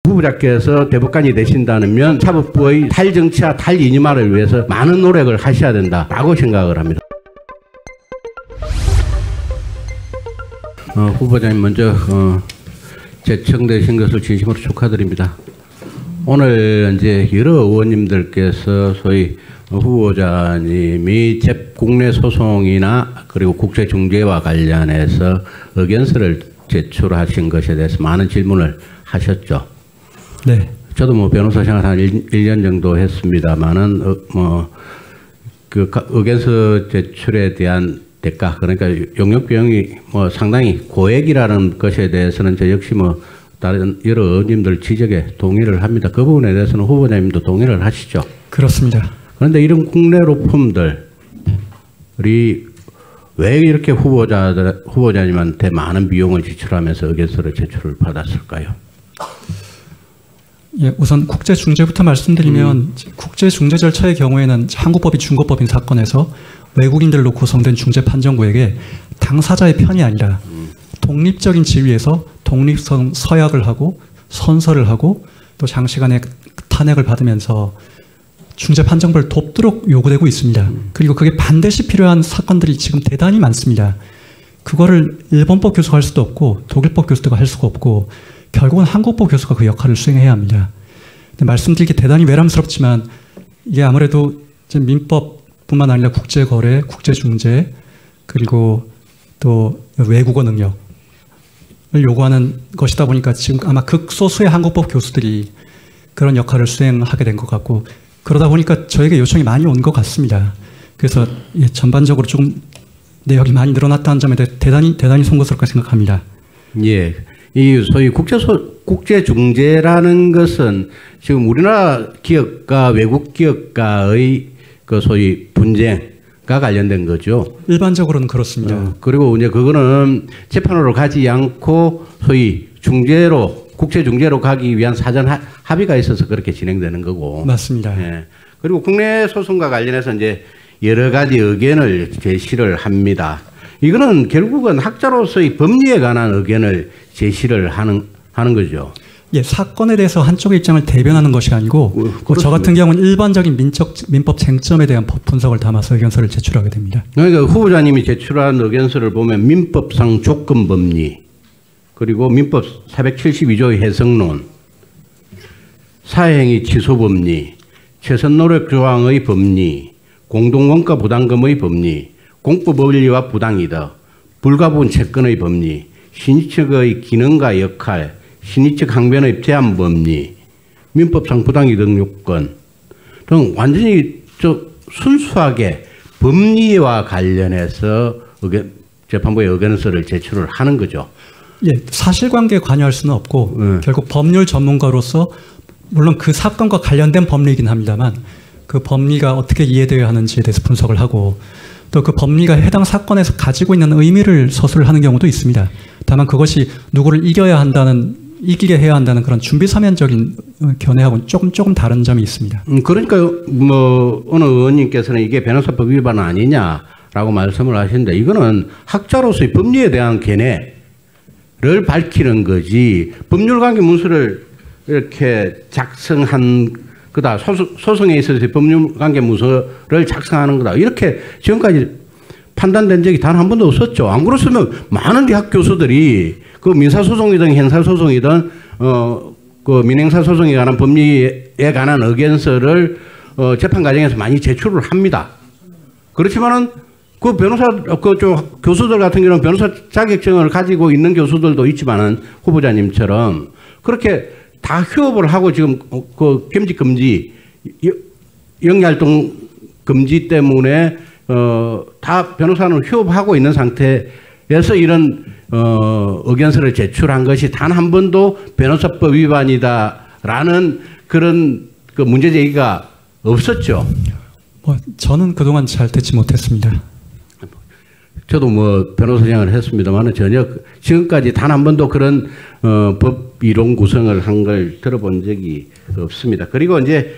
후보자께서 대법관이 되신다면 사법부의 탈정치와 탈인임화를 위해서 많은 노력을 하셔야 된다라고 생각을 합니다. 후보자님 먼저 제청되신 것을 진심으로 축하드립니다. 오늘 이제 여러 의원님들께서 소위 후보자님이 국내 소송이나 그리고 국제 중재와 관련해서 의견서를 제출하신 것에 대해서 많은 질문을 하셨죠. 네. 저도 뭐 변호사 생활 한 1년 정도 했습니다만은 그 의견서 제출에 대한 대가, 그러니까 용역 비용이 뭐 상당히 고액이라는 것에 대해서는 저 역시 뭐 다른 여러 의원님들 지적에 동의를 합니다. 그 부분에 대해서는 후보자님도 동의를 하시죠. 그렇습니다. 그런데 이런 국내 로펌들이 왜 이렇게 후보자님한테 많은 비용을 지출하면서 의견서를 제출을 받았을까요? 예, 우선 국제 중재부터 말씀드리면 국제 중재 절차의 경우에는 한국법이 중국법인 사건에서 외국인들로 구성된 중재 판정부에게 당사자의 편이 아니라 독립적인 지위에서 독립성 서약을 하고 선서를 하고 또 장시간의 탄핵을 받으면서 중재 판정부를 돕도록 요구되고 있습니다. 그리고 그게 반드시 필요한 사건들이 지금 대단히 많습니다. 그거를 일본법 교수가 할 수도 없고 독일법 교수가 할 수가 없고 결국은 한국법 교수가 그 역할을 수행해야 합니다. 근데 말씀드리기 대단히 외람스럽지만 이게 아무래도 민법뿐만 아니라 국제거래, 국제중재 그리고 또 외국어 능력을 요구하는 것이다 보니까 지금 아마 극소수의 한국법 교수들이 그런 역할을 수행하게 된 것 같고 그러다 보니까 저에게 요청이 많이 온 것 같습니다. 그래서 전반적으로 조금 내역이 많이 늘어났다는 점에 대해 대단히 송구스럽게 생각합니다. 예. 이 소위 국제 중재라는 것은 지금 우리나라 기업과 외국 기업과의 그 소위 분쟁과 관련된 거죠. 일반적으로는 그렇습니다. 그리고 이제 그거는 재판으로 가지 않고 소위 중재로 국제 중재로 가기 위한 사전 합의가 있어서 그렇게 진행되는 거고. 맞습니다. 예. 그리고 국내 소송과 관련해서 이제 여러 가지 의견을 제시를 합니다. 이거는 결국은 학자로서의 법리에 관한 의견을 제시를 하는 거죠. 예, 사건에 대해서 한쪽의 입장을 대변하는 것이 아니고 저 같은 경우는 일반적인 민법 쟁점에 대한 법 분석을 담아서 의견서를 제출하게 됩니다. 그러니까 후보자님이 제출한 의견서를 보면 민법상 조건법리, 그리고 민법 472조의 해석론, 사회행위 취소법리, 최선노력조항의 법리, 공동원가 부담금의 법리, 공법원리와 부당이득, 불가분 채권의 법리, 신의측의 기능과 역할, 신의측 항변의 제한 법리, 민법상 부당이득 요건 등 완전히 순수하게 법리와 관련해서 재판부에 의견서를 제출을 하는 거죠. 예, 사실관계에 관여할 수는 없고 결국 법률 전문가로서 물론 그 사건과 관련된 법리이긴 합니다만 그 법리가 어떻게 이해되어야 하는지에 대해서 분석을 하고 또 그 법리가 해당 사건에서 가지고 있는 의미를 서술을 하는 경우도 있습니다. 다만 그것이 누구를 이기게 해야 한다는 그런 준비 서면적인 견해하고는 조금 다른 점이 있습니다. 그러니까 뭐 어느 의원님께서는 이게 변호사법 위반 아니냐라고 말씀을 하시는데 이거는 학자로서의 법리에 대한 견해를 밝히는 거지 법률관계 문서를 이렇게 작성한 그다 소송에 있어서 법률관계 문서를 작성하는 거다 이렇게 지금까지 판단된 적이 단 한 번도 없었죠. 안 그렇으면 많은 대학 교수들이 그 민사소송이든 형사소송이든 그 민행사소송에 관한 법리에 관한 의견서를 재판 과정에서 많이 제출을 합니다. 그렇지만은 그 교수들 같은 경우는 변호사 자격증을 가지고 있는 교수들도 있지만은 후보자님처럼 그렇게 다 휴업을 하고 지금 그 겸직 금지, 영리활동 금지 때문에 다 변호사는 휴업하고 있는 상태에서 이런 의견서를 제출한 것이 단 한 번도 변호사법 위반이다라는 그런 그 문제 제기가 없었죠. 저는 그동안 잘 듣지 못했습니다. 저도 뭐 변호사 생활을 했습니다만 전혀 지금까지 단 한 번도 그런 법 이론 구성을 한 걸 들어본 적이 없습니다. 그리고 이제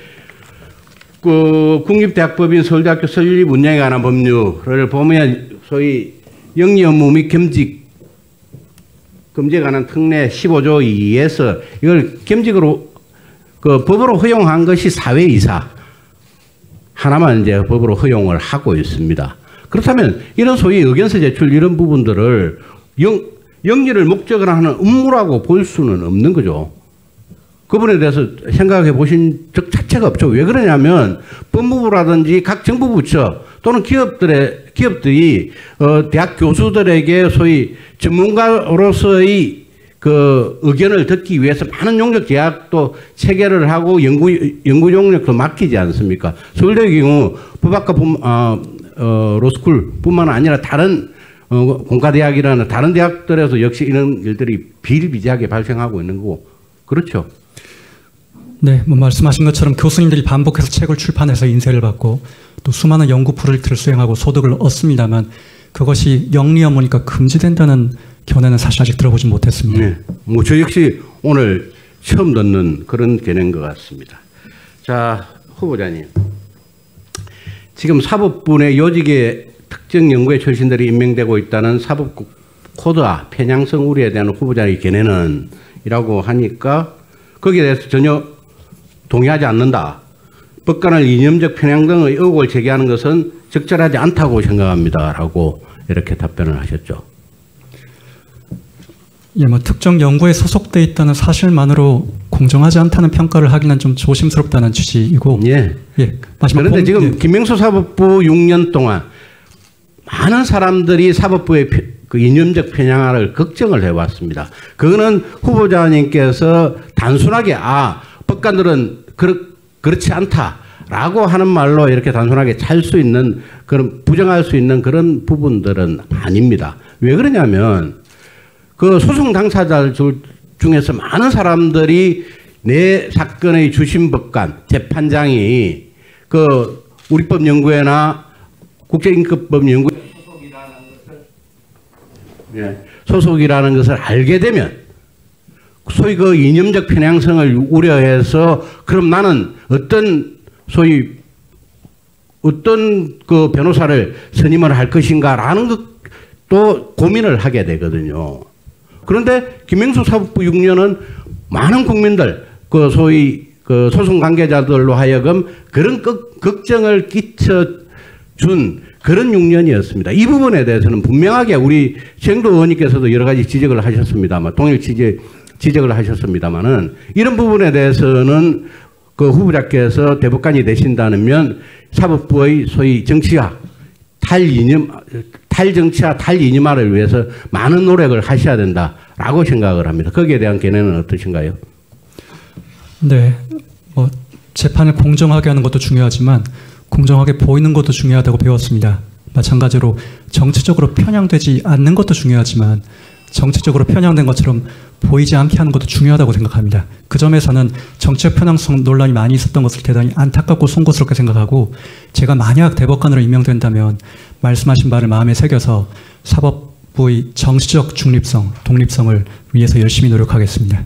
그 국립대학법인 서울대학교 설립 운영에 관한 법률을 보면 소위 영리 업무 및 겸직 금지에 관한 특례 15조 2에서 이걸 겸직으로 그 법으로 허용한 것이 사회이사 하나만 이제 법으로 허용을 하고 있습니다. 그렇다면 이런 소위 의견서 제출 이런 부분들을 영리를 목적으로 하는 업무라고 볼 수는 없는 거죠. 그 부분에 대해서 생각해 보신 적 자체가 없죠. 왜 그러냐면 법무부라든지 각 정부 부처 또는 기업들이 대학 교수들에게 소위 전문가로서의 그 의견을 듣기 위해서 많은 용역 계약도 체결을 하고 연구 용역도 맡기지 않습니까? 서울대의 경우 법학과 로스쿨뿐만 아니라 다른 공과대학이라는 다른 대학들에서 역시 이런 일들이 비일비재하게 발생하고 있는 거고 그렇죠. 네, 뭐 말씀하신 것처럼 교수님들이 반복해서 책을 출판해서 인쇄를 받고 또 수많은 연구 프로젝트를 수행하고 소득을 얻습니다만 그것이 영리 업무니까 금지된다는 견해는 사실 아직 들어보진 못했습니다. 네, 뭐 저 역시 오늘 처음 듣는 그런 견해인 것 같습니다. 자, 후보자님. 지금 사법부 내 요직에 특정 연구의 출신들이 임명되고 있다는 사법국 코드화 편향성 우려에 대한 후보자의 견해는 이라고 하니까 거기에 대해서 전혀 동의하지 않는다. 법관을 이념적 편향 등의 의혹을 제기하는 것은 적절하지 않다고 생각합니다. 라고 이렇게 답변을 하셨죠. 예, 뭐 특정 연구에 소속돼 있다는 사실만으로 공정하지 않다는 평가를 하기는 좀 조심스럽다는 취지이고. 예. 예. 마지막 그런데 지금 김명수 사법부 6년 동안 많은 사람들이 사법부의 그 이념적 편향을 걱정을 해왔습니다. 그거는 후보자님께서 단순하게 법관들은 그렇지 않다라고 하는 말로 이렇게 단순하게 찰 수 있는 그런 부정할 수 있는 그런 부분들은 아닙니다. 왜 그러냐면 그 소송 당사자 중에서 많은 사람들이 내 사건의 주심 법관 재판장이 그 우리법연구회나 국제인권법연구회 소속이라는 것을 알게 되면 소위 그 이념적 편향성을 우려해서 그럼 나는 어떤 그 변호사를 선임을 할 것인가라는 것도 고민을 하게 되거든요. 그런데 김명수 사법부 6년은 많은 국민들 그 소위 그 소송 관계자들로 하여금 그런 걱정을 끼쳐준 그런 6년이었습니다. 이 부분에 대해서는 분명하게 우리 정도 의원님께서도 여러 가지 지적을 하셨습니다만 동일 지적을 하셨습니다만은 이런 부분에 대해서는 그 후보자께서 대법관이 되신다면 사법부의 소위 정치화 탈정치화 탈이념화를 위해서 많은 노력을 하셔야 된다라고 생각을 합니다. 거기에 대한 견해는 어떠신가요? 네, 뭐 재판을 공정하게 하는 것도 중요하지만 공정하게 보이는 것도 중요하다고 배웠습니다. 마찬가지로 정치적으로 편향되지 않는 것도 중요하지만 정치적으로 편향된 것처럼 보이지 않게 하는 것도 중요하다고 생각합니다. 그 점에서는 정치적 편향성 논란이 많이 있었던 것을 대단히 안타깝고 송구스럽게 생각하고 제가 만약 대법관으로 임명된다면 말씀하신 바를 마음에 새겨서 사법부의 정치적 중립성, 독립성을 위해서 열심히 노력하겠습니다.